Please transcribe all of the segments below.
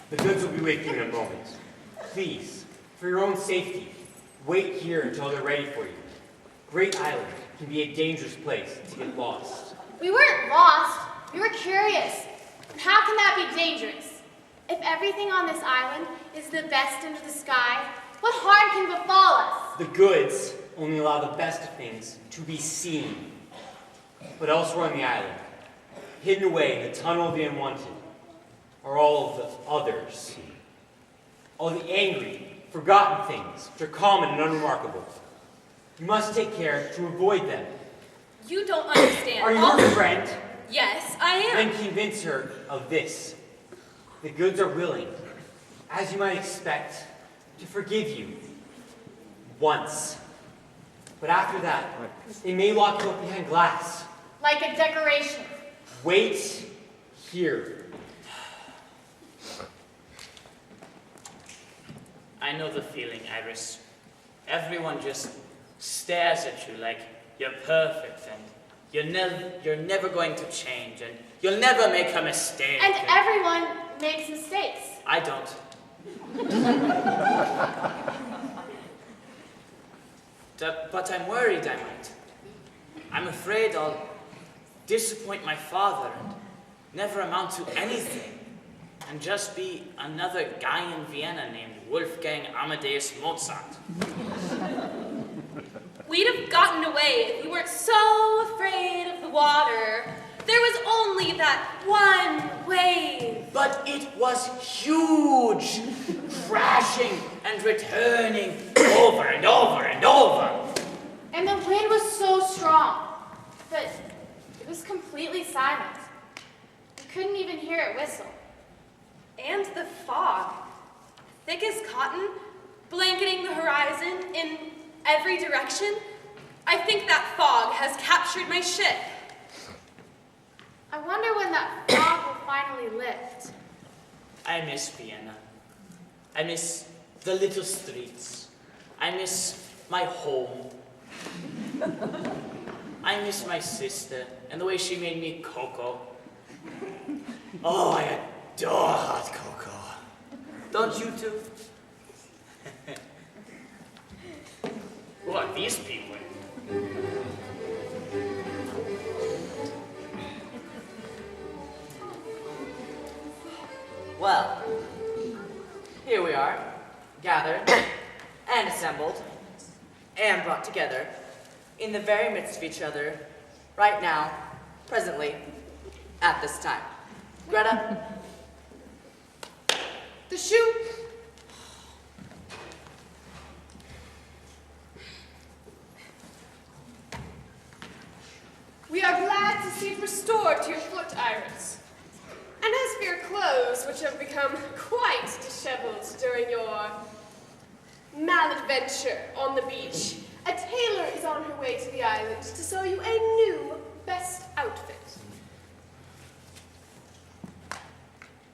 The goods will be with you in a moment. Please, for your own safety, wait here until they're ready for you. Great Island can be a dangerous place to get lost. We weren't lost. We were curious. And how can that be dangerous? If everything on this island is the best under the sky, what harm can befall us? The goods only allow the best of things to be seen. But elsewhere on the island, hidden away in the tunnel of the unwanted, are all of the others. All the angry, forgotten things which are common and unremarkable. You must take care to avoid them. You don't understand. Are you her friend? Yes, I am. Then convince her of this. The goods are willing, as you might expect, to forgive you. Once. But after that, they may lock you up behind glass. Like a decoration. Wait here. I know the feeling, Iris. Everyone just stares at you like you're perfect and you're never going to change and you'll never make a mistake. And everyone makes mistakes. I don't. But I'm worried I might. I'm afraid I'll disappoint my father and never amount to anything. And just be another guy in Vienna named Wolfgang Amadeus Mozart. We'd have gotten away if we weren't so afraid of the water. There was only that one wave. But it was huge, crashing and returning over and over and over. And the wind was so strong that it was completely silent. We couldn't even hear it whistle. And the fog, thick as cotton, blanketing the horizon in every direction. I think that fog has captured my ship. I wonder when that fog will finally lift. I miss Vienna. I miss the little streets. I miss my home. I miss my sister and the way she made me cocoa. Oh, I adore hot cocoa. Don't you two? Who are these people? Well, here we are, gathered and assembled and brought together in the very midst of each other, right now, presently, at this time. Greta? The shoe. We are glad to see it restored to your foot, Iris. And as for your clothes, which have become quite disheveled during your maladventure on the beach, a tailor is on her way to the island to sew you a new best outfit.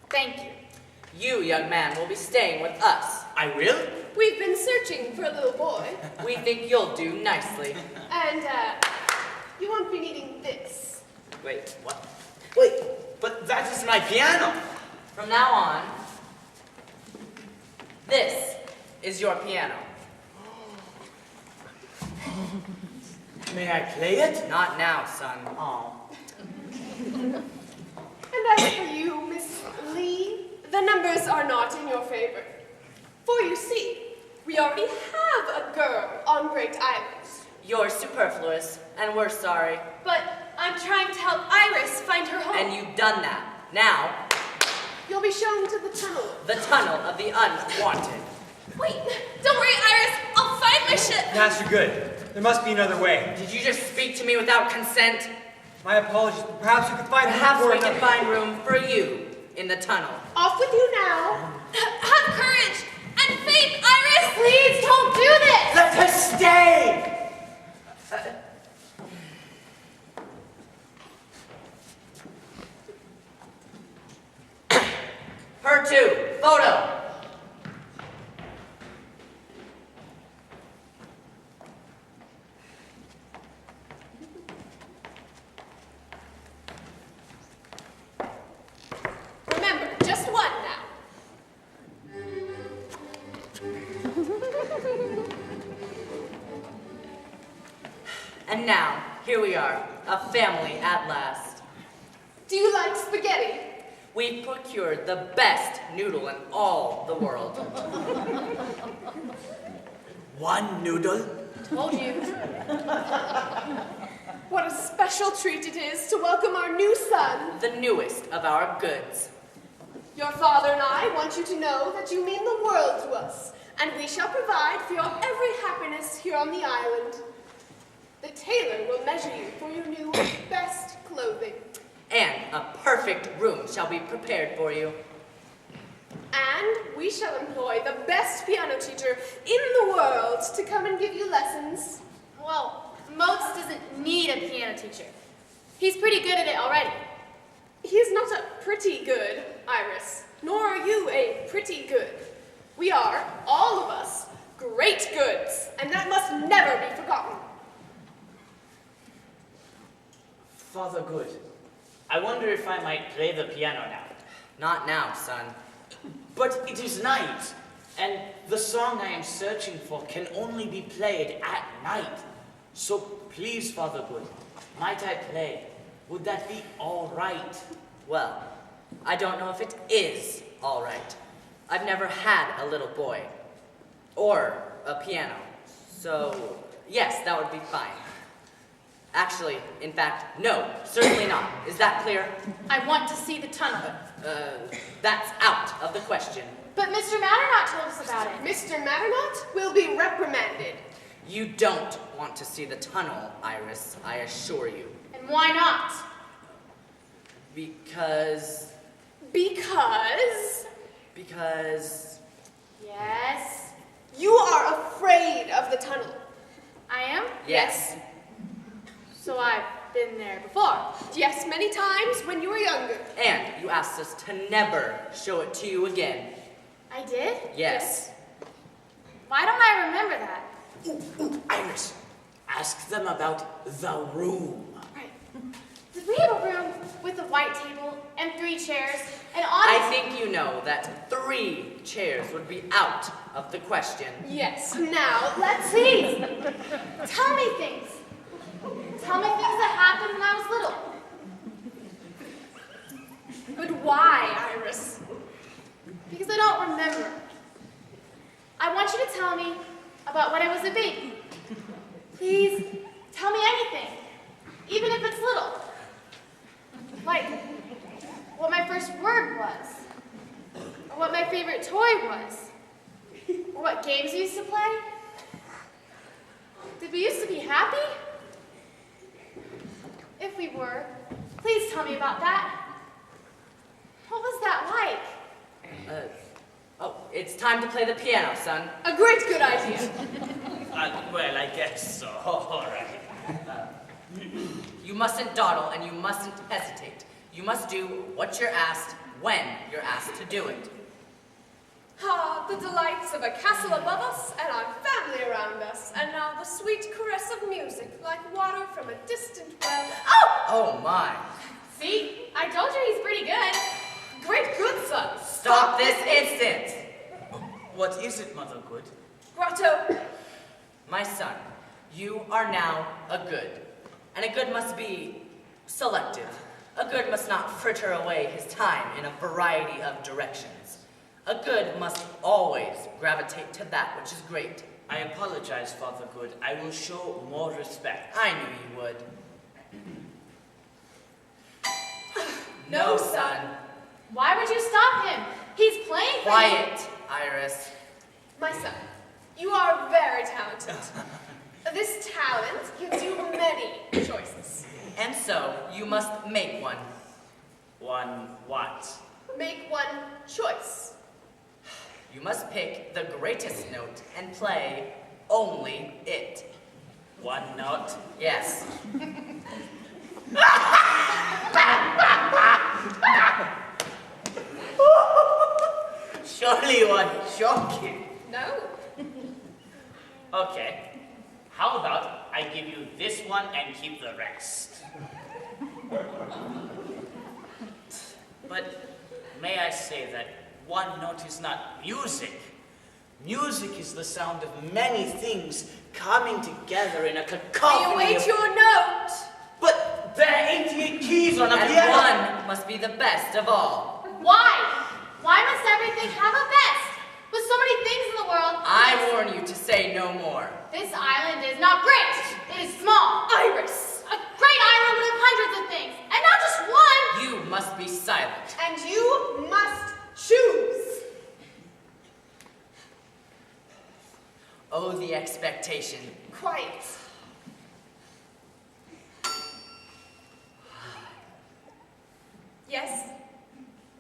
Thank you. You, young man, will be staying with us. I will? We've been searching for a little boy, We think you'll do nicely. and you won't be needing this. Wait, what? Wait, but that is my piano. From now on, this is your piano. May I play it? Not now, son. Oh. And as for you, Miss Lee, the numbers are not in your favor. For you see, we already have a girl on Great Island. You're superfluous, and we're sorry. But I'm trying to help Iris find her home. And you've done that. Now, You'll be shown to the tunnel. the tunnel of the unwanted. Wait, don't worry, Iris. I'll find my ship. Master Good, there must be another way. Did you just speak to me without consent? My apologies, but perhaps you could find Perhaps room we for can find room for you in the tunnel. Off with you now. Have courage and faith, Iris. Please don't do this! Let her stay! Her too. Photo. And now, here we are, a family at last. Do you like spaghetti? We've procured the best noodle in all the world. One noodle? Told you. What a special treat it is to welcome our new son. The newest of our goods. Your father and I want you to know that you mean the world to us, and we shall provide for your every happiness here on the island. The tailor will measure you for your new best clothing. And a perfect room shall be prepared for you. And we shall employ the best piano teacher in the world to come and give you lessons. Well, Moats doesn't need a piano teacher. He's pretty good at it already. He is not a pretty good, Iris, nor are you a pretty good. We are, all of us, great goods, and that must never be forgotten. Father Good, I wonder if I might play the piano now. Not now, son. But it is night, and the song I am searching for can only be played at night. So please, Father Good, might I play? Would that be all right? Well, I don't know if it is all right. I've never had a little boy. Or a piano. So, yes, that would be fine. Actually, in fact, no, certainly not. Is that clear? I want to see the tunnel. That's out of the question. But Mr. Matternot told us about it. Mr. Matternot will be reprimanded. You don't want to see the tunnel, Iris, I assure you. And why not? Because... Because Yes. you are afraid of the tunnel. I am? Yes. So I've been there before. Yes, many times when you were younger. And you asked us to never show it to you again. I did? Yes. Why don't I remember that? Iris, ask them about the room. Right. Did we have a room with a white table and 3 chairs and on I think you know that 3 chairs would be out of the question. Yes, now let's Please, tell me things. Tell me things that happened when I was little. But why, Iris? Because I don't remember. I want you to tell me about when I was a baby. Please, tell me anything, even if it's little. Like, what my first word was, or what my favorite toy was, or what games we used to play. Did we used to be happy? If we were, please tell me about that. What was that like? Oh, it's time to play the piano, son. A great good idea. Well, I guess so. All right. You mustn't dawdle and you mustn't hesitate. You must do what you're asked when you're asked to do it. Ah, the delights of a castle above us and our family around us, and now the sweet caress of music like water from a distant well. Oh! Oh my. See, I told you he's pretty good. Great good, son. Stop this instant! What is it, Mother Good? Grotto. My son, you are now a good. And a good must be selective. A good must not fritter away his time in a variety of directions. A good must always gravitate to that which is great. I apologize, Father Good. I will show more respect. I knew you would. No, son. Why would you stop him? He's playing for you. Quiet, Iris. My son, you are very talented. This talent gives you many choices. And so, you must make one. One what? Make one choice. You must pick the greatest note and play only it. One note? Yes. Surely you are joking. No. Okay. How about I give you this one and keep the rest? But may I say that one note is not music, Music is the sound of many things coming together in a I cacophony await of... your note. But there are 88 keys on a And piano! one must be the best of all. Why? Why must everything have a best? With so many things in the world. I warn you to say no more. This island is not great. It is small. Iris. A great island with hundreds of things, and not just one. You must be silent. And you must choose. Oh, the expectation. Quiet. Yes,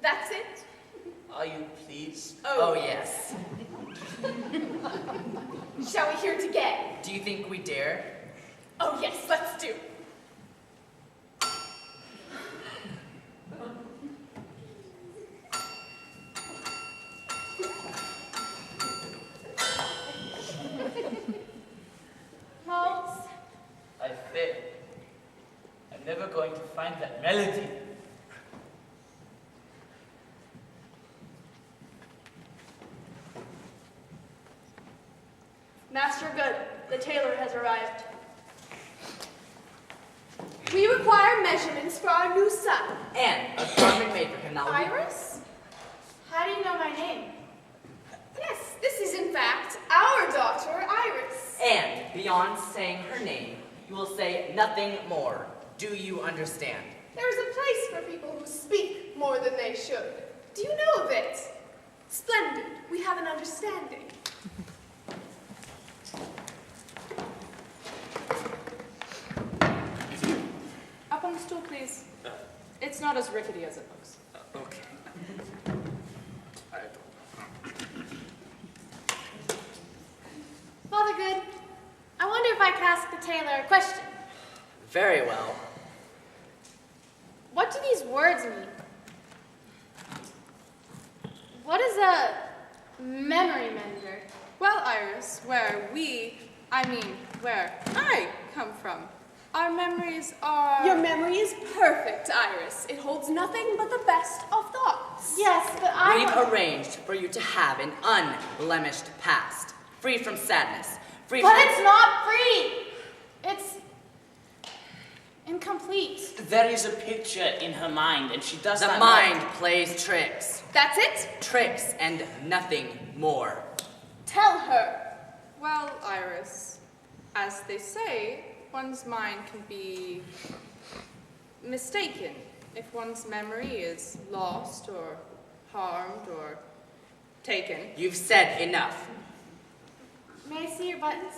that's it. Are you pleased? Oh, yes. Shall we hear it again? Do you think we dare? Oh yes, let's do. Holmes, I failed. I'm never going to find that melody. Master Good, the tailor has arrived. We require measurements for our new son. And a garment made for him that will be... Iris? How do you know my name? Yes, this is in fact our daughter, Iris. And beyond saying her name, you will say nothing more. Do you understand? There is a place for people who speak more than they should. Do you know of it? Splendid. We have an understanding. Up on the stool, please. It's not as rickety as it looks. Okay. Father Good, I wonder if I could ask the tailor a question. Very well. What do these words mean? What is a memory mender? Well, Iris, where I come from, our memories are... Your memory is perfect, Iris. It holds nothing but the best of thoughts. Yes, but We've arranged for you to have an unblemished past, free from sadness, free But from... it's not free. It's incomplete. There is a picture in her mind, and she does The not mind plays tricks. That's it? Tricks and nothing more. Tell her. Well, Iris, as they say, one's mind can be mistaken if one's memory is lost or harmed or taken. You've said enough. May I see your buttons?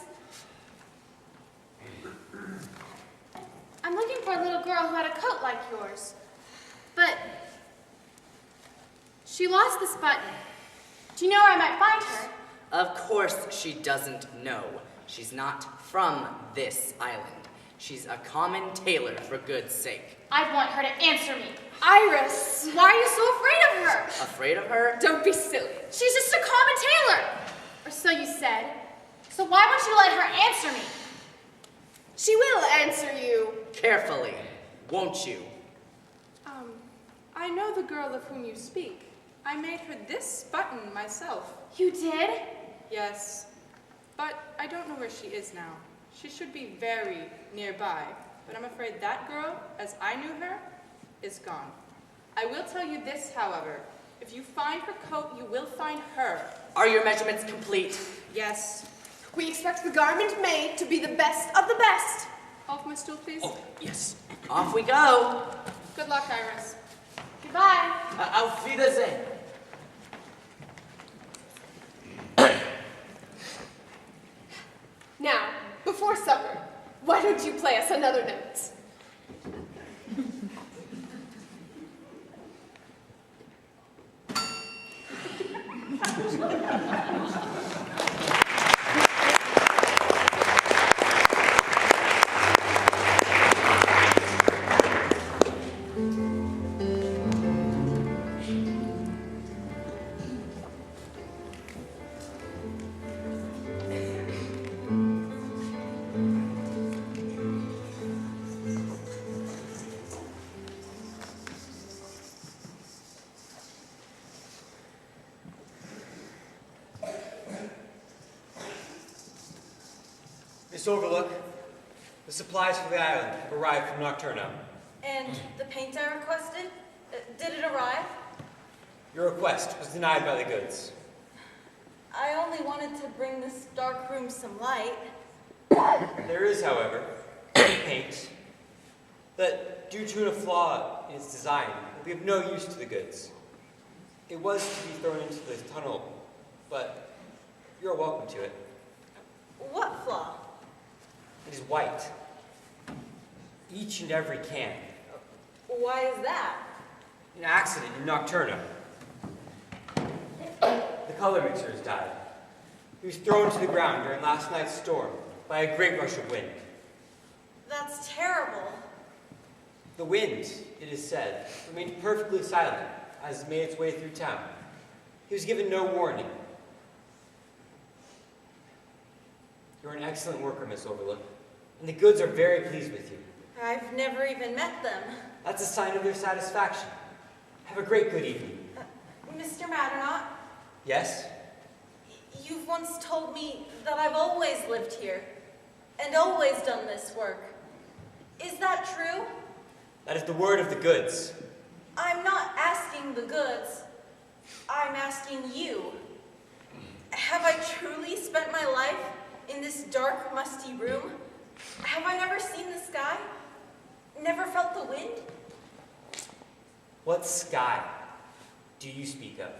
I'm looking for a little girl who had a coat like yours. But she lost this button. Do you know where I might find her? Of course she doesn't know. She's not from this island. She's a common tailor for good's sake. I want her to answer me. Iris. Why are you so afraid of her? Afraid of her? Don't be silly. She's just a common tailor. Or so you said. So why won't you let her answer me? She will answer you. Carefully, won't you? I know the girl of whom you speak. I made her this button myself. You did? Yes, but I don't know where she is now. She should be very nearby, but I'm afraid that girl, as I knew her, is gone. I will tell you this, however. If you find her coat, you will find her. Are your measurements complete? Yes. We expect the garment made to be the best of the best. Off my stool, please. Oh, yes. Off we go. Good luck, Iris. Goodbye. Auf Wiedersehen. Now, before supper, why don't you play us another note? Miss Overlook, the supplies for the island have arrived from Nocturno. And the paint I requested, did it arrive? Your request was denied by the goods. I only wanted to bring this dark room some light. There is, however, paint that, due to a flaw in its design, will be of no use to the goods. It was to be thrown into the tunnel, but you're welcome to it. What flaw? It is white. Each and every can. Why is that? An accident in Nocturno. The color mixer has died. He was thrown to the ground during last night's storm by a great rush of wind. That's terrible. The wind, it is said, remained perfectly silent as it made its way through town. He was given no warning. You're an excellent worker, Miss Overlook, and the goods are very pleased with you. I've never even met them. That's a sign of their satisfaction. Have a great good evening. Mr. Matternot, Yes? you've once told me that I've always lived here and always done this work. Is that true? That is the word of the goods. I'm not asking the goods. I'm asking you. Have I truly spent my life in this dark, musty room? Have I never seen the sky? Never felt the wind? What sky do you speak of?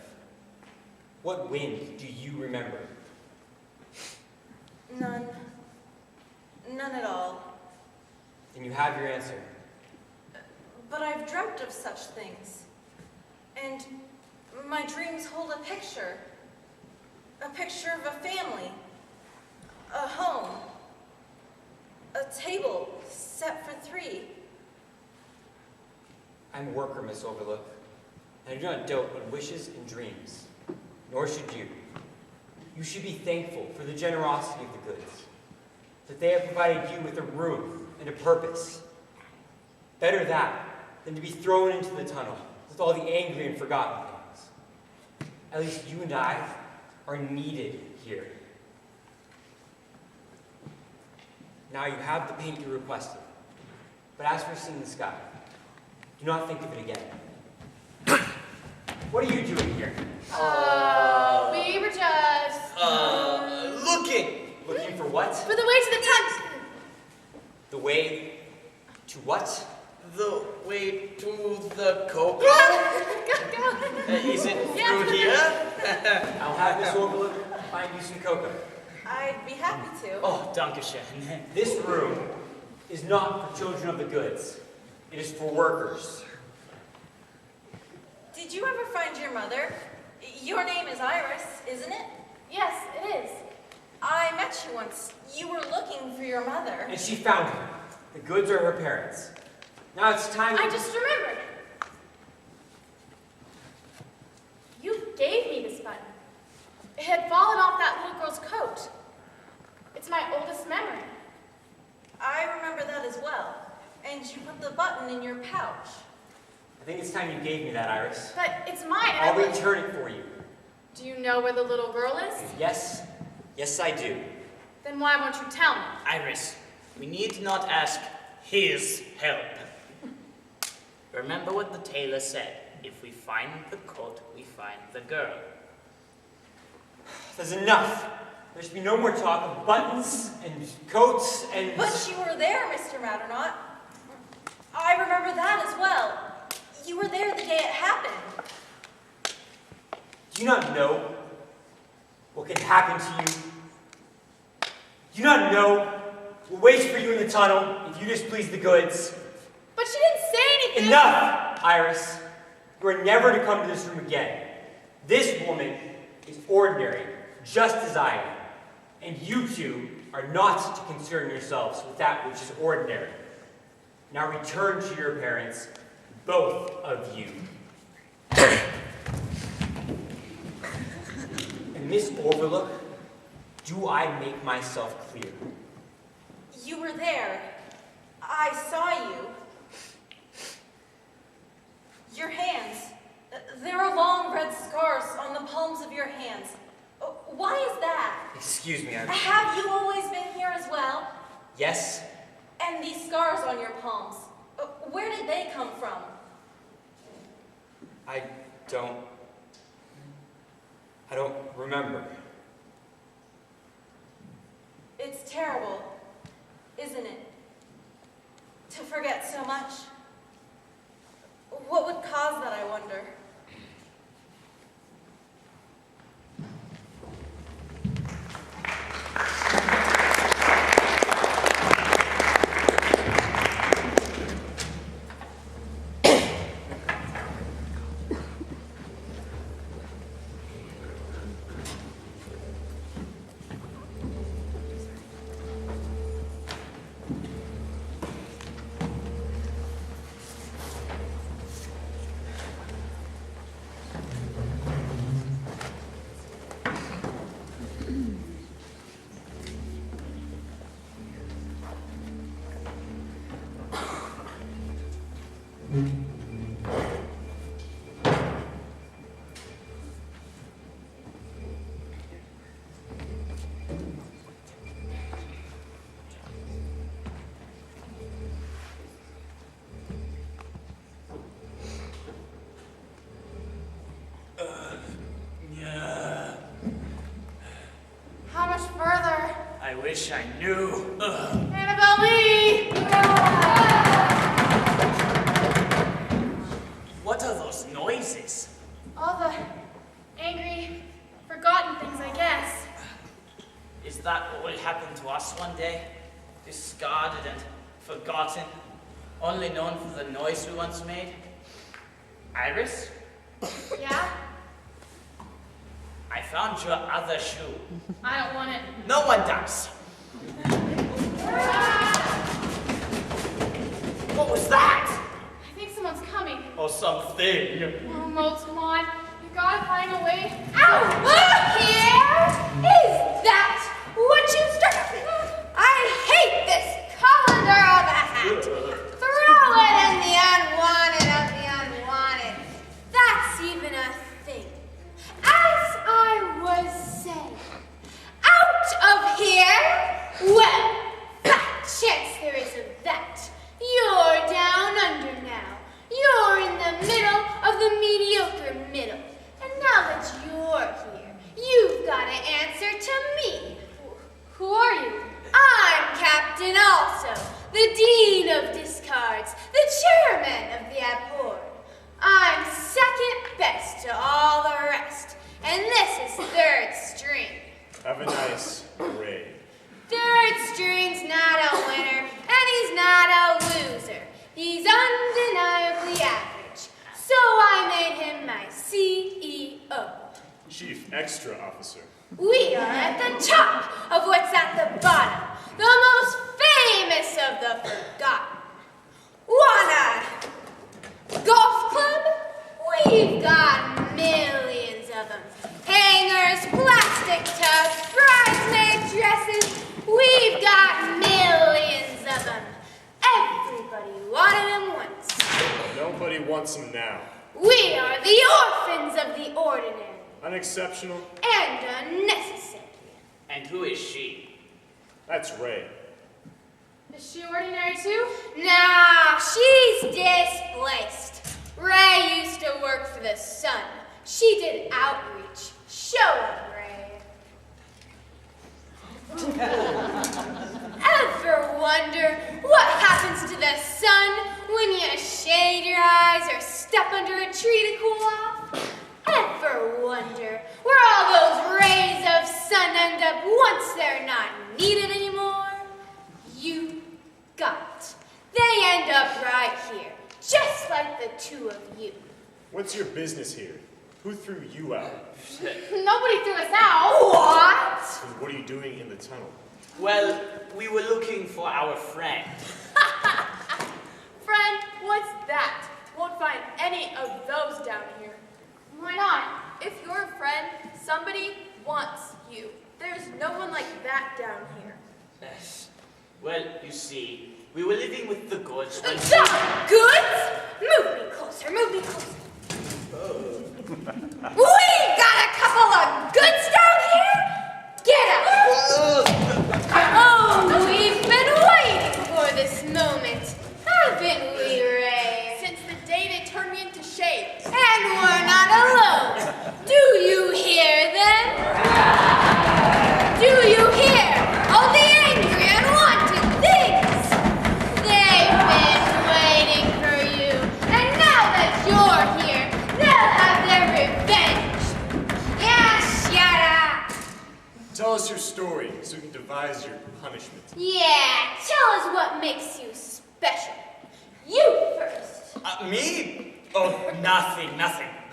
What wind do you remember? None. None at all. Then you have your answer. But I've dreamt of such things. And my dreams hold a picture. A picture of a family. A home. A table set for 3. I'm a worker, Miss Overlook, and I do not dote on wishes and dreams, nor should you. You should be thankful for the generosity of the goods, that they have provided you with a room and a purpose. Better that than to be thrown into the tunnel with all the angry and forgotten things. At least you and I are needed here. Now you have the paint you requested, but as for seeing the sky, do not think of it again. What are you doing here? We were just Looking! Looking for what? for the way to the tent. The way to what? The way to the cocoa? Go. Is it Yeah. through here? I'll have Miss Overlook find you some cocoa. I'd be happy to. Oh, danke schön. This room is not for children of the goods. It is for workers. Did you ever find your mother? Your name is Iris, isn't it? Yes, it is. I met you once. You were looking for your mother. And she found her. The goods are her parents. Now it's time I just remembered. You gave me this button. It had fallen off that little girl's coat. It's my oldest memory. I remember that as well. And you put the button in your pouch. I think it's time you gave me that, Iris. But it's mine. and I'll I will- return it for you. Do you know where the little girl is? Yes? Yes, I do. Then why won't you tell me? Iris, we need not ask his help. Remember what the tailor said. If we find the coat, we find the girl. There's enough. There should be no more talk of buttons and coats and... But you were there, Mr. Matternot. I remember that as well. You were there the day it happened. Do you not know what can happen to you? Do you not know what waits for you in the tunnel if you displease the goods? But she didn't say anything. Enough, Iris. You are never to come to this room again. This woman is ordinary, just as I am. And you two are not to concern yourselves with that which is ordinary. Now return to your parents, both of you. And Miss Overlook, do I make myself clear? You were there. I saw you. Your hands. There are long red scars on the palms of your hands. Why is that? Excuse me, I'm... Have you always been here as well? Yes? And these scars on your palms, where did they come from? I don't remember. It's terrible, isn't it? To forget so much. What would cause that, I wonder? How much further? I wish I knew. Ugh. Annabelle Lee! What are those noises? All the angry, forgotten things, I guess. Is that what will happen to us one day? Discarded and forgotten, only known for the noise we once made? Iris, Yeah? I found your other shoe. I don't want it. No one does. What was that? I think someone's coming. Or something. Oh, Motes, come on. You gotta find a way. Ow! Here? Is that what you started? I hate this colander of a hat. Throw it in the unwanted of the unwanted. That's even a thing. As I was saying, out of here? Well, fat chance there is of that. You're down under now. You're in the middle of the mediocre middle. And now that you're here, you've got to answer to me. Who are you? I'm Captain Also, the Dean of Discards, the Chairman of the Abhorred. I'm second best to all the rest, and this is third string. Have a nice parade. Third string's not a winner, and he's not a loser. He's undeniably average, so I made him my CEO. Chief Extra Officer. We are at the top of what's at the bottom, the most famous of the forgotten. Wanna golf club? We've got millions of them. Hangers, plastic tubs, bridesmaid dresses. We've got millions of them. Everybody wanted them once. Nobody wants him now. We are the orphans of the ordinary Unexceptional? and unnecessary. And who is she? That's Ray. Is she ordinary too? Nah, she's displaced. Ray used to work for the Sun. She did outreach. Show up, Ray. Ever wonder what happens to the sun when you shade your eyes or step under a tree to cool off? Ever wonder where all those rays of sun end up once they're not needed anymore? You got it. They end up right here, just like the two of you. What's your business here? Who threw you out? Nobody threw us out. What? And what are you doing in the tunnel? Well, we were looking for our friend. Friend, what's that? Won't find any of those down here. Why not? If you're a friend, somebody wants you. There's no one like that down here. Yes. Well, you see, we were living with the goods when... The goods? Move me closer, move me closer. We got a couple of goods down here? Get up! Tell us your story so we can devise your punishment. Yeah, tell us what makes you special. You first. Me? Oh, nothing,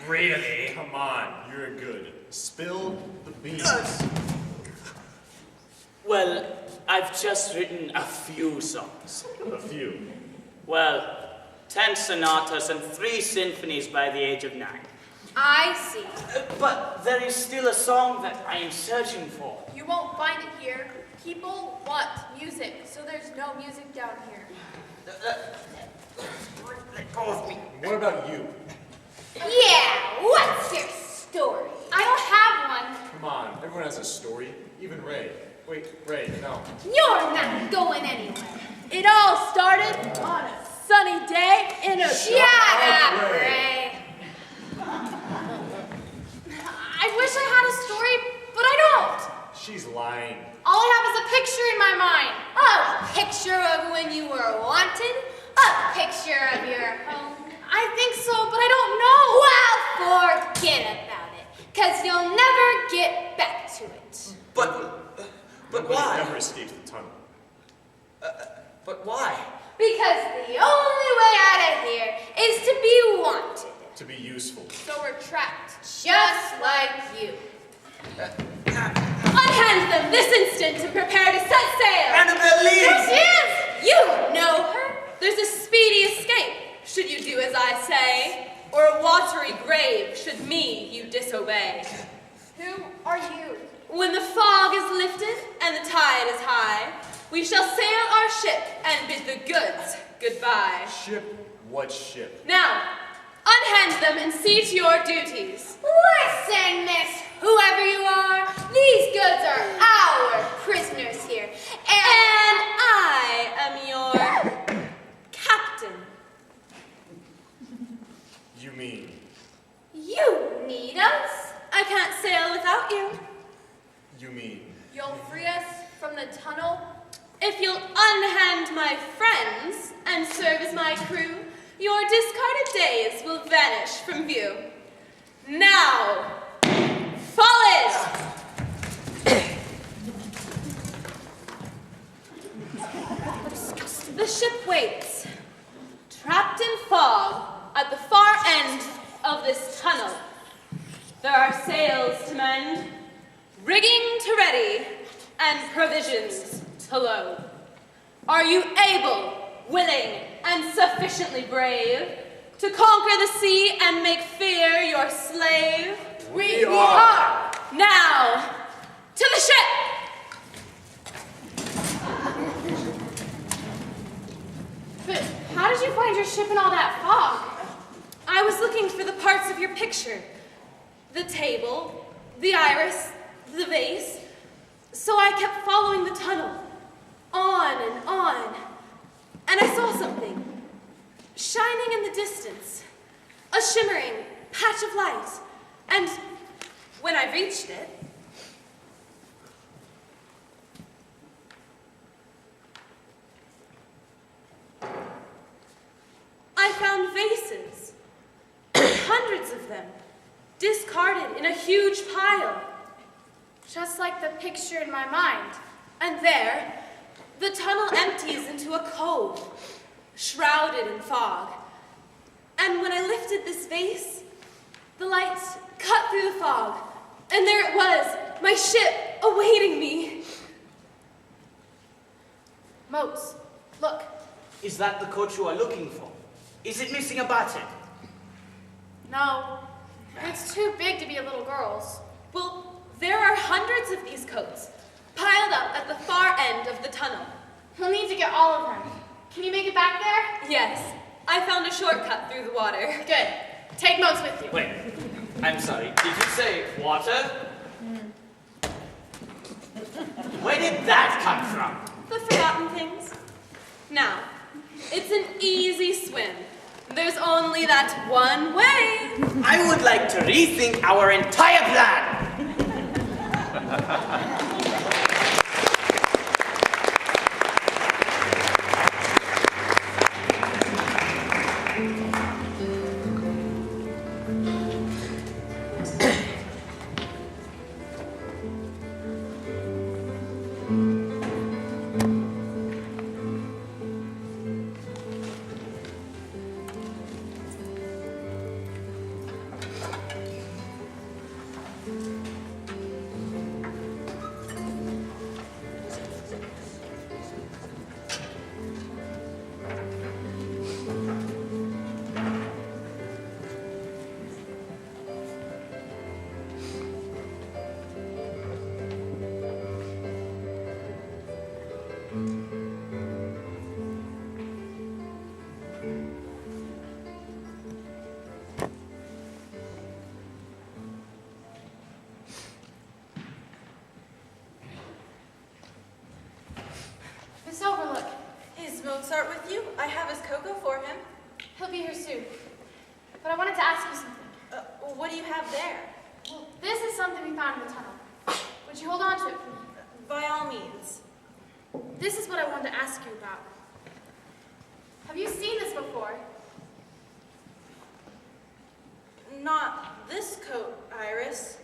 really. Come on, you're good. Spill the beans. Well, I've just written a few songs. A few. Well, 10 sonatas and 3 symphonies by the age of 9. I see. But there is still a song that I am searching for. You won't find it here. People want music, so there's no music down here. Let go of me. What about you? Yeah, what's your story? I don't have one. Come on, everyone has a story. Even Ray. Wait, Ray, no. You're not going anywhere. It all started on a sunny day in a... Shut up, Ray. Ray. I wish I had a story, but I don't. She's lying. All I have is a picture in my mind. A picture of when you were wanted. A picture of your home. I think so, but I don't know. Well, forget about it, because you'll never get back to it. But Nobody why? ever escapes the tunnel. But why? Because the only way out of here is to be wanted. To be useful. So we're trapped. Just like you. Unhand them this instant and prepare to set sail. Annabelle There Lee! she is! You know her. There's a speedy escape, should you do as I say, or a watery grave, should me you disobey. Who are you? When the fog is lifted and the tide is high, we shall sail our ship and bid the goods goodbye. Ship? What ship? Now, unhand them and see to your duties. Listen, miss, whoever you are, these goods are our prisoners here. And I am your captain. You mean? You need us? I can't sail without you. You mean? You'll free us from the tunnel? If you'll unhand my friends and serve as my crew, your discarded days will vanish from view. Now, fall in! The ship waits, trapped in fog at the far end of this tunnel. There are sails to mend, rigging to ready, and provisions to load. Are you able, willing, and sufficiently brave to conquer the sea and make fear your slave? We are. Now, to the ship! But how did you find your ship in all that fog? I was looking for the parts of your picture. The table, the iris, the vase. So I kept following the tunnel, on and on. And I saw something, shining in the distance, a shimmering patch of light. And when I reached it, I found vases, hundreds of them, discarded in a huge pile. Just like the picture in my mind. And there, the tunnel empties into a cove, shrouded in fog. And when I lifted this vase, the light cut through the fog, and there it was, my ship awaiting me. Moats, look. Is that the coat you are looking for? Is it missing a button? No, it's too big to be a little girl's. Well, there are hundreds of these coats, piled up at the far end of the tunnel. We'll need to get all of them. Can you make it back there? Yes, I found a shortcut through the water. Good. Take Moats with you. Wait, I'm sorry. Did you say water? Where did that come from? The forgotten things. Now, it's an easy swim. There's only that one way. I would like to rethink our entire plan. Miss Overlook, Is Mozart with you? I have his cocoa for him. he'll be here soon. But I wanted to ask you something. What do you have there? Well, this is something we found in the tunnel. Would you hold on to it for me? By all means. This is what I wanted to ask you about. Have you seen this before? Not this coat, Iris,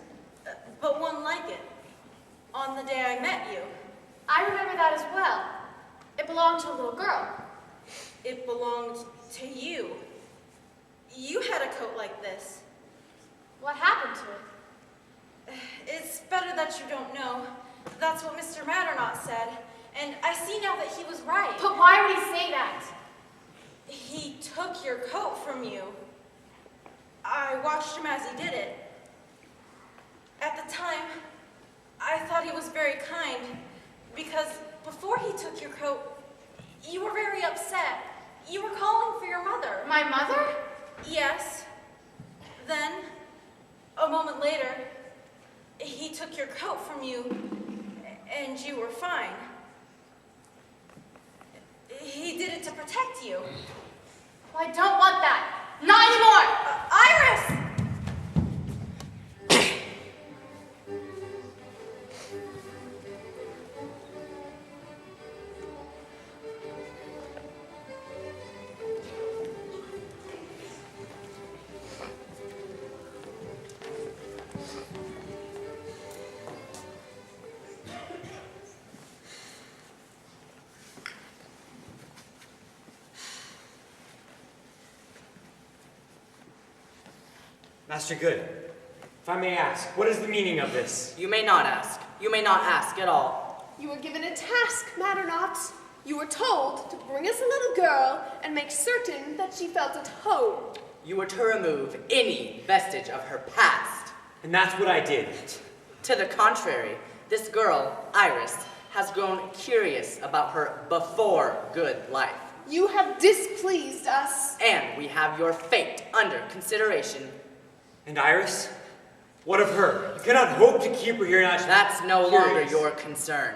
but one like it. On the day I met you. I remember that as well. It belonged to a little girl. It belonged to you. You had a coat like this. What happened to it? It's better that you don't know. That's what Mr. Matternaut said. And I see now that he was right. But why would he say that? He took your coat from you. I watched him as he did it. At the time, I thought he was very kind because before he took your coat, you were very upset. You were calling for your mother. My mother? Yes. Then, a moment later, he took your coat from you and you were fine. He did it to protect you. Well, I don't want that. Not anymore! Iris! Master Good, if I may ask, what is the meaning of this? You may not ask. You may not ask at all. You were given a task, Matternaut. You were told to bring us a little girl and make certain that she felt at home. You were to remove any vestige of her past. And that's what I did. To the contrary, this girl, Iris, has grown curious about her before good life. You have displeased us. And we have your fate under consideration. And Iris? What of her? You cannot hope to keep her here now. That's no longer your concern.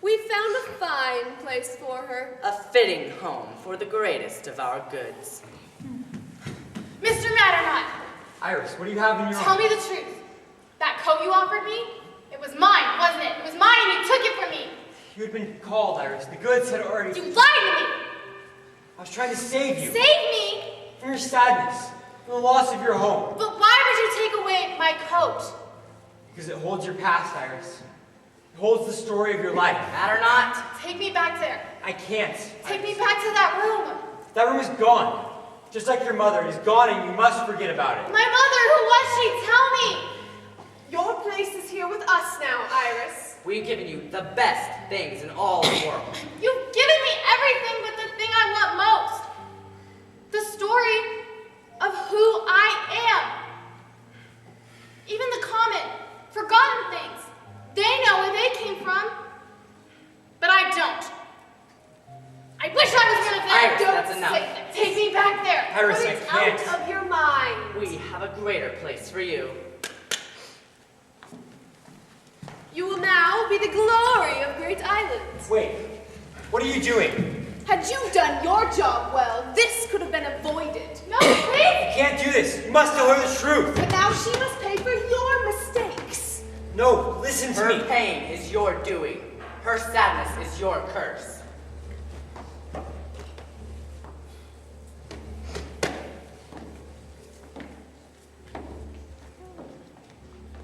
We found a fine place for her. A fitting home for the greatest of our goods. Mr. Matternaut, Iris, what do you have in your tell arm? me the truth. That coat you offered me, it was mine, wasn't it? It was mine and you took it from me. You had been called, Iris. The goods had already... You lied to me. I was trying to save you. Save me? From your sadness. From the loss of your home. But why would you take away my coat? Because it holds your past, Iris. It holds the story of your life. Matternaut? Take me back there. I can't. Take me back to that room. That room is gone. Just like your mother. It is gone and you must forget about it. My mother, who was she? Tell me. Your place is here with us now, Iris. We've given you the best things in all the world. You've given me everything but the thing I want most. The story of who I am. Even the common, forgotten things. They know where they came from. But I don't. I wish I was one of them. Iris, Don't that's enough. say that. Take me back there. Iris, Put I it can't. out of your mind. We have a greater place for you. You will now be the glory of Great Island. Wait. What are you doing? Had you done your job well, this could have been avoided. No, please. You can't do this. You must tell her the truth. But now she must pay for your mistakes. No, listen to Her me. pain is your doing. Her sadness is your curse.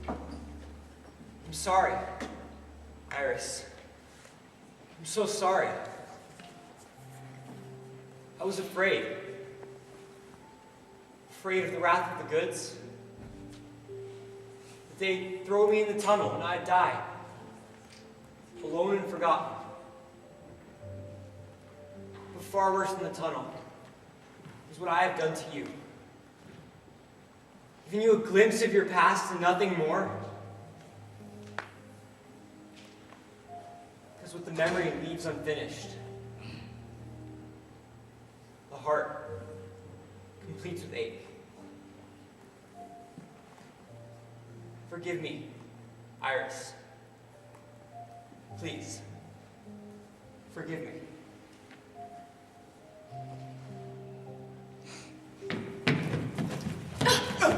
I'm sorry, Iris. I'm so sorry. I was afraid. Afraid of the wrath of the goods. That they'd throw me in the tunnel and I'd die. Alone and forgotten. But far worse than the tunnel is what I have done to you. Giving you a glimpse of your past and nothing more. Because what the memory leaves unfinished, the heart completes with ache. Forgive me, Iris. Please, forgive me.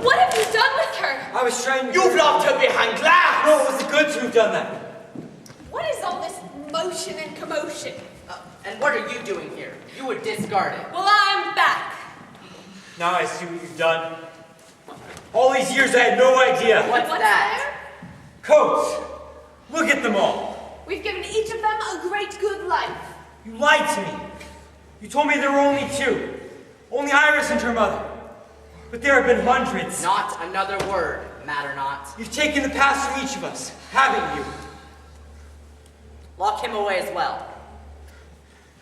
What have you done with her? I was trying to... You've locked her behind glass! No, it was the good to have done that. What is all this motion and commotion? And what are you doing here? You were discarded. Well, I'm back. Now I see what you've done. All these years I had no idea. What's that? Coats! Look at them all. We've given each of them a great good life. You lied to me. You told me there were only two. Only Iris and her mother. But there have been hundreds. Not another word, matter not. You've taken the past from each of us, haven't you? Lock him away as well.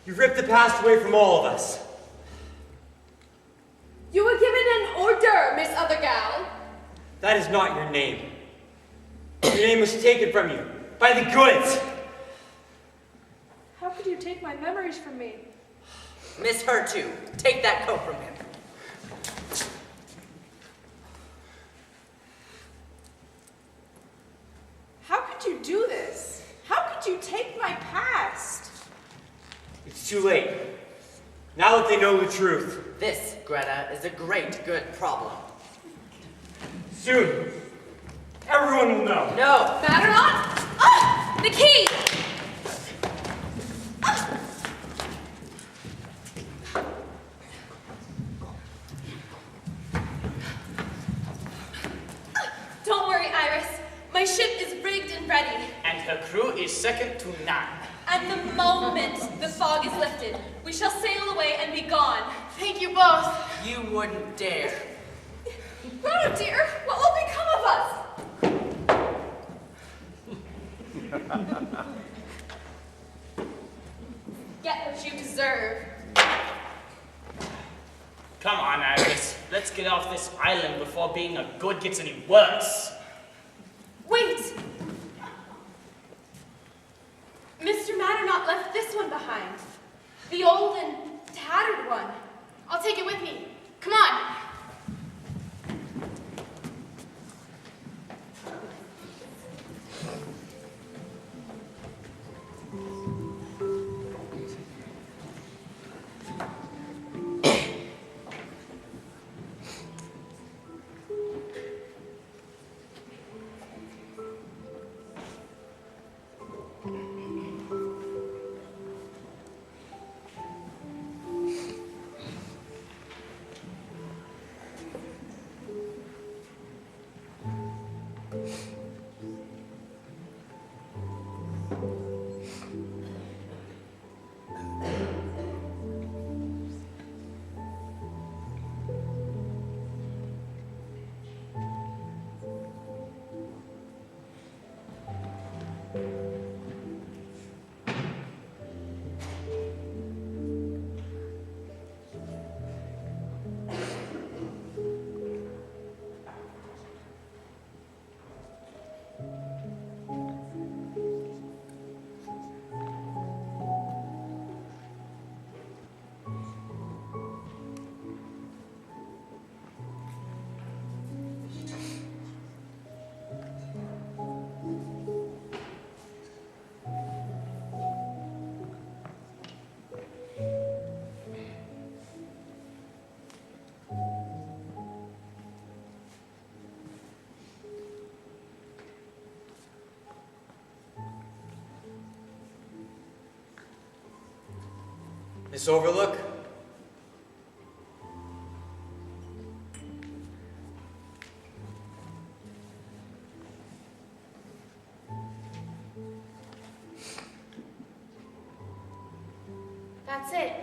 You've ripped the past away from all of us. You were given an order, Miss Othergal. That is not your name. Your name was taken from you by the goods. How could you take my memories from me? Miss her too. Take that coat from him. How could you do this? How could you take my past? It's too late. Now that they know the truth. This, Greta, is a great good problem. Soon, everyone will know. No! Matter not. Ah! The key! Don't worry, Iris. My ship is rigged and ready. And her crew is second to none. And the moment the fog is lifted, we shall sail away and be gone. Thank you both. You wouldn't dare. Rhoda, dear, what will become of us? Get what you deserve. Come on, Iris. Let's get off this island before being a good gets any worse. Wait! Mr. Matternot left this one behind. The old and tattered one. I'll take it with me. Come on. Miss Overlook? That's it.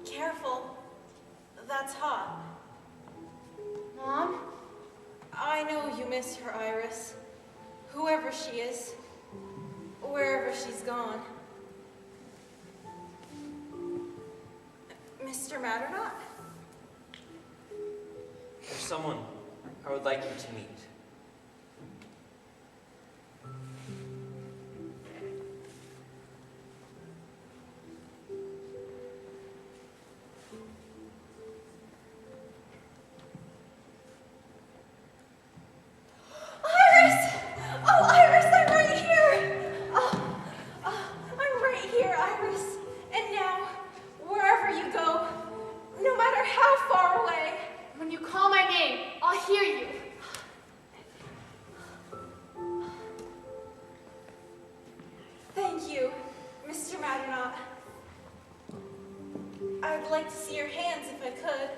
Careful. That's hot. Mom? I know you miss her, Iris. Whoever she is, wherever she's gone. Mr. Matternot? There's someone I would like you to meet. Iris! Oh, Iris, I'm right here! I'm right here, Iris. And now, wherever you go, no matter how far away, When you call my name, I'll hear you. thank you, Mr. Matternot. I'd like to see your hands if I could.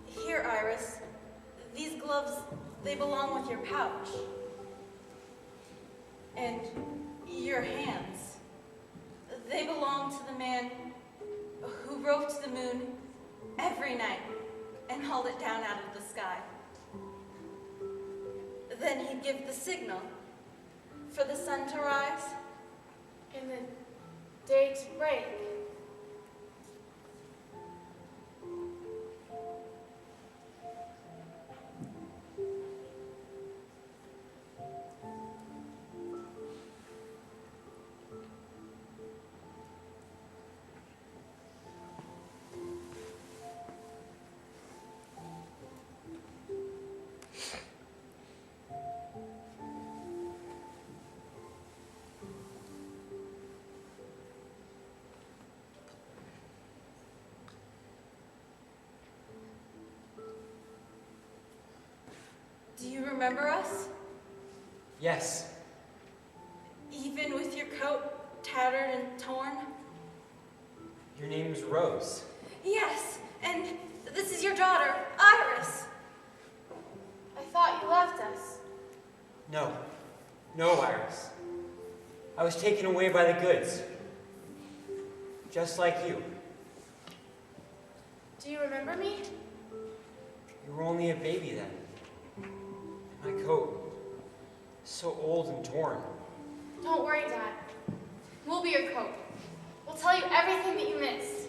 Here, Iris. These gloves, they belong with your pouch. And your hands, they belong to the man who roped the moon every night and hauled it down out of the sky. Then he'd give the signal for the sun to rise. And the day to break. Do you remember us? Yes, Even with your coat tattered and torn? your name's Rose. Yes, and this is your daughter, Iris. I thought you left us. No, no, Iris. I was taken away by the goods. Just like you. Do you remember me? You were only a baby then. My coat, so old and torn. Don't worry, Dad. We'll be your coat. We'll tell you everything that you missed.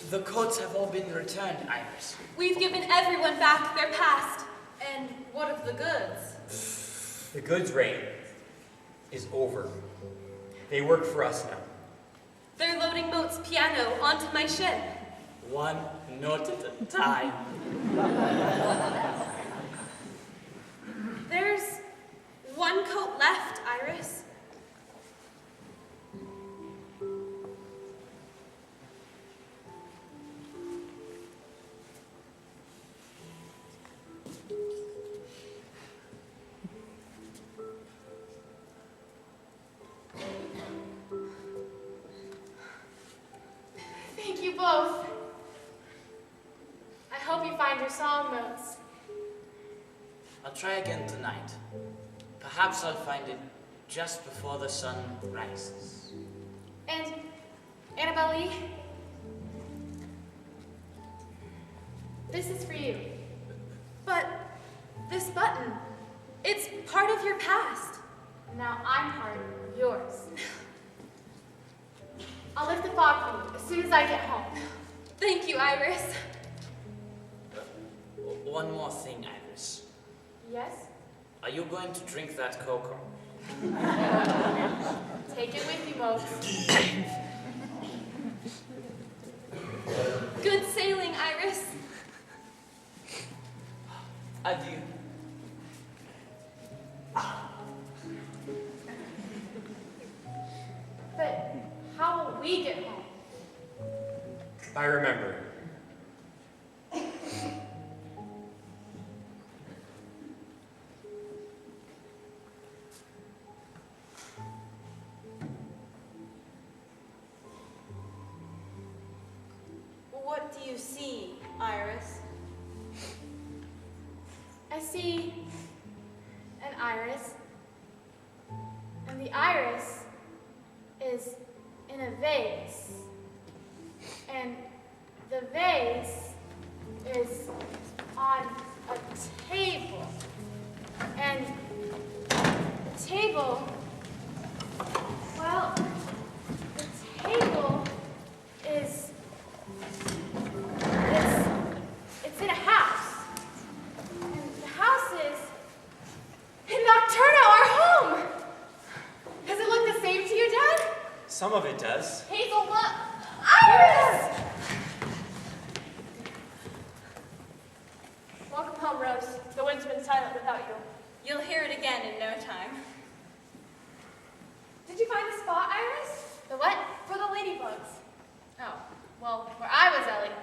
The coats have all been returned, Iris. We've given everyone back their past. And what of the goods? The goods reign is over. They work for us now. They're loading Moat's piano onto my ship. One note at a time. There's one coat left, Iris. Thank you both. I hope you find your song notes. I'll try again tonight. Perhaps I'll find it just before the sun rises. And Annabelle Lee, this is for you. But this button, it's part of your past. Now I'm part of yours. I'll lift the fog for you as soon as I get home. Thank you, Iris. One more thing, Iris. Yes? Are you going to drink that cocoa? Take it with you, Mose. Good sailing, Iris. Adieu. But how will we get home? I remember. What do you see, Iris? I see an iris, and the iris is in a vase, and the vase is on a table, and the table, well, the table is, it's in a house. And the house is in Nocturno, our home. Does it look the same to you, Dad? Some of it does. Hazel, look. Iris! Welcome home, Rose. The wind's been silent without you. You'll hear it again in no time. Did you find the spot, Iris? The what? For the ladybugs. Oh, well, where I was, Ellie,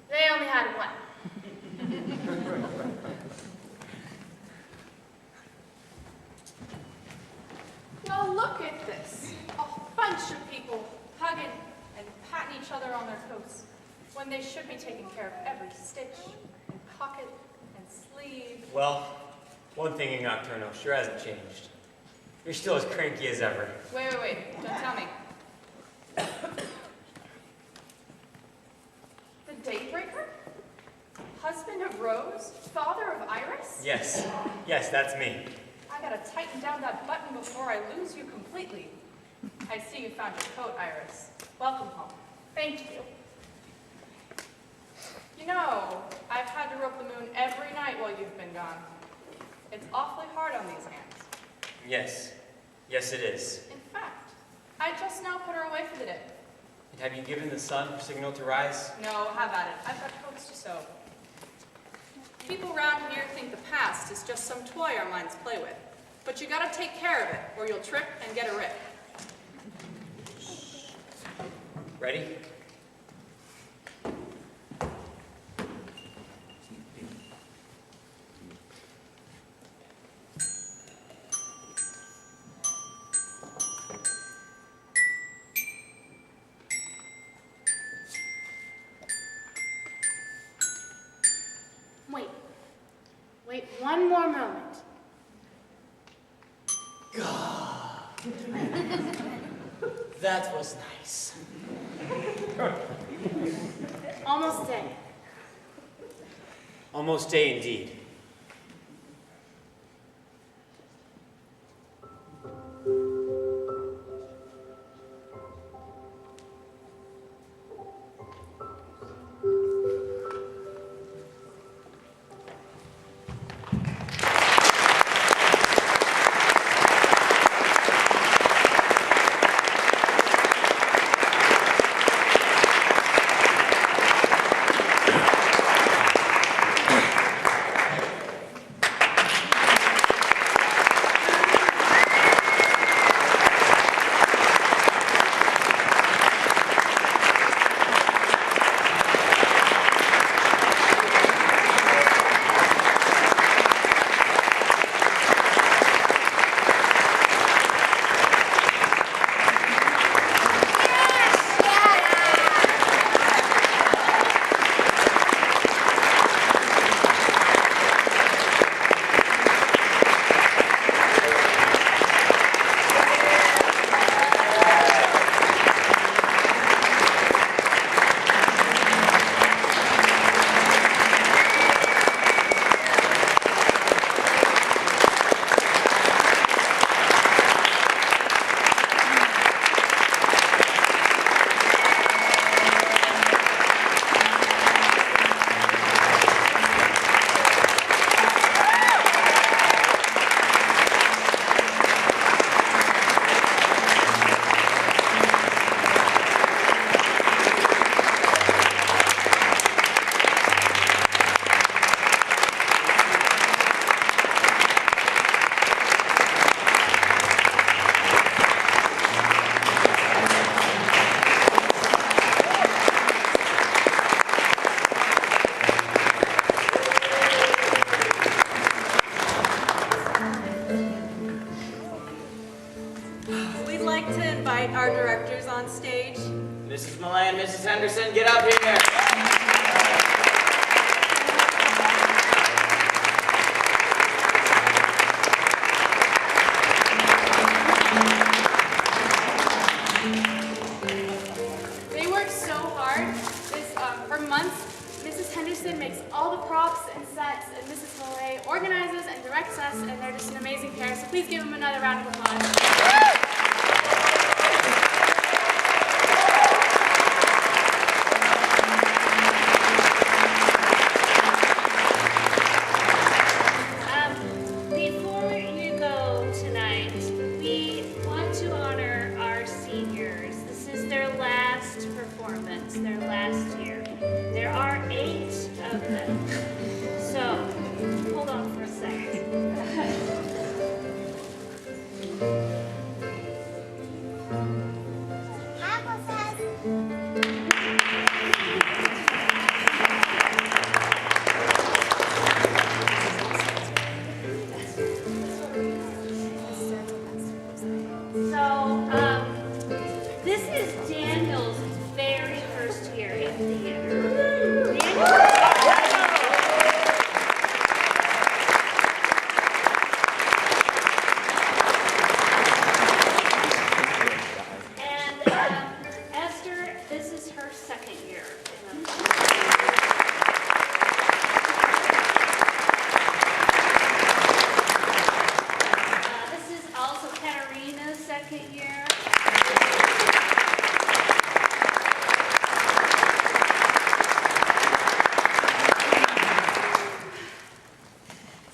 they only had one. Well, look at this. A bunch of people hugging and patting each other on their coats when they should be taking care of every stitch and pocket and sleeve. Well, one thing in Nocturno sure hasn't changed. You're still as cranky as ever. Wait. Don't tell me. The Daybreaker? Husband of Rose? Father of Iris? Yes, that's me. I gotta tighten down that button before I lose you completely. I see you found your coat, Iris. Welcome home. Thank you. You know, I've had to rope the moon every night while you've been gone. It's awfully hard on these hands. Yes it is. In fact, I just now put her away for the day. And have you given the sun her signal to rise? No, have at it. I've got coats to sew. People around here think the past is just some toy our minds play with. But you gotta take care of it, or you'll trip and get a rip. Ready? Wait one more moment. That was nice. Almost day. Almost day indeed. invite our directors on stage? Mrs. Millay and Mrs. Henderson, get up here. They work so hard. For months, Mrs. Henderson makes all the props and sets, and Mrs. Millay organizes and directs us, and they're just an amazing pair. So please give them another round of applause. Before you go tonight, we want to honor our seniors. This is their last performance, their last year. There are 8 of them. So, hold on for a second. This is Daniel's very first year in theater. And Esther, this is her second year. This is also Katarina's second year.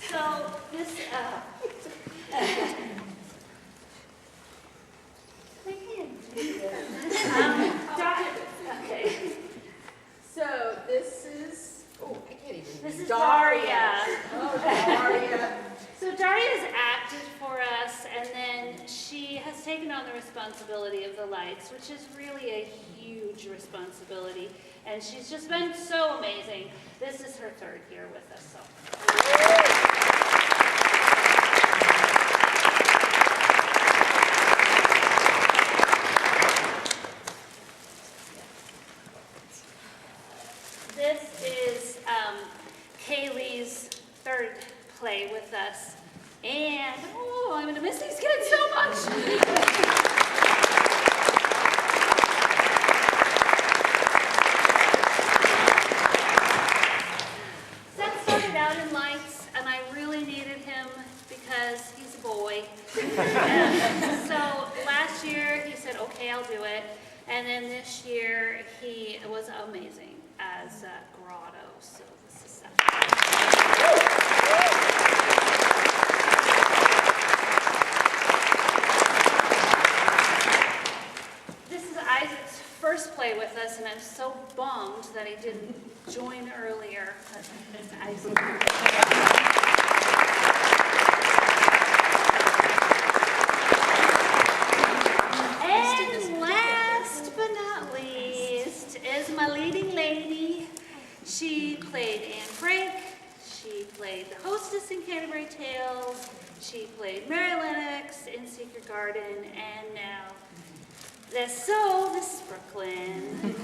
So this, I can't do this. Okay. So this is, oh, I can't even. This is Daria. Oh, Daria. So Daria's acted for us, and then she has taken on the responsibility of the lights, which is really a huge responsibility. And she's just been so amazing. This is her 3rd year with us. So. This is Kaylee's 3rd play with us. And, oh, I'm going to miss these kids so much. Seth started out in lights, and I really needed him because he's a boy. And so last year, he said, okay, I'll do it. And then this year, he was amazing as Grotto. So this is Seth. This is Isaac's first play with us, and I'm so bummed that he didn't join earlier. But it's Isaac. And last but not least is my leading lady. She played Anne Frank. She played the hostess in Canterbury Tales. She played Mary Lennox in Secret Garden, and now this is Brooklyn. Thank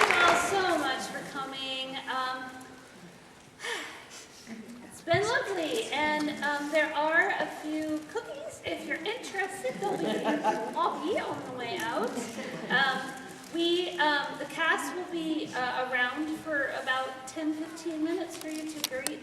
you all so much for coming. It's been lovely, and there are a few cookies if you're interested. They'll be in the lobby on the way out. The cast will be around for about 10-15 minutes for you to greet them.